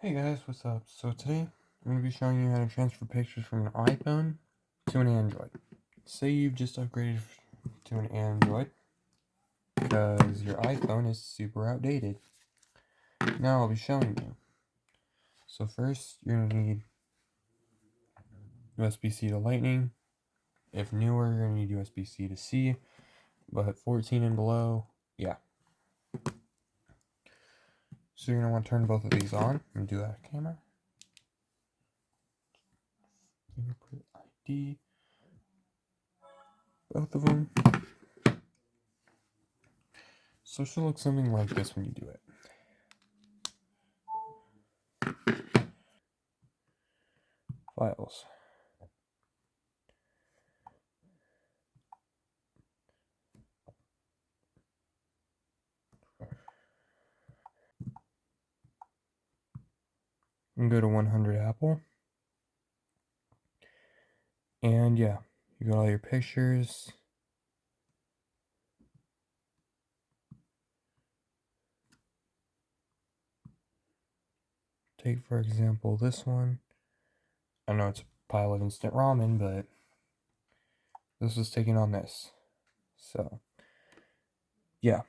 Hey guys, what's up? So today I'm going to be showing you how to transfer pictures from an iPhone to an Android. Say you've just upgraded to an Android because your iPhone is super outdated. Now I'll be showing you. So first you're going to need USB-C to Lightning. If newer, you're going to need USB-C to C, but 14 and below, yeah. So you're going to want to turn both of these on and do that camera. Fingerprint ID. Both of them. So it should look something like this when you do it. Files. And go to 100 Apple. And yeah, you got all your pictures. Take, for example, this one. I know it's a pile of instant ramen, but this was taken on this. So, yeah.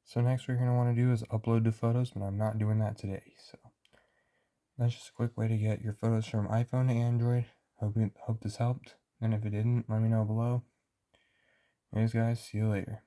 So next what you're going to want to do is upload the photos, but I'm not doing that today. So that's just a quick way to get your photos from iPhone to Android. Hope this helped. And if it didn't, let me know below. Anyways guys, see you later.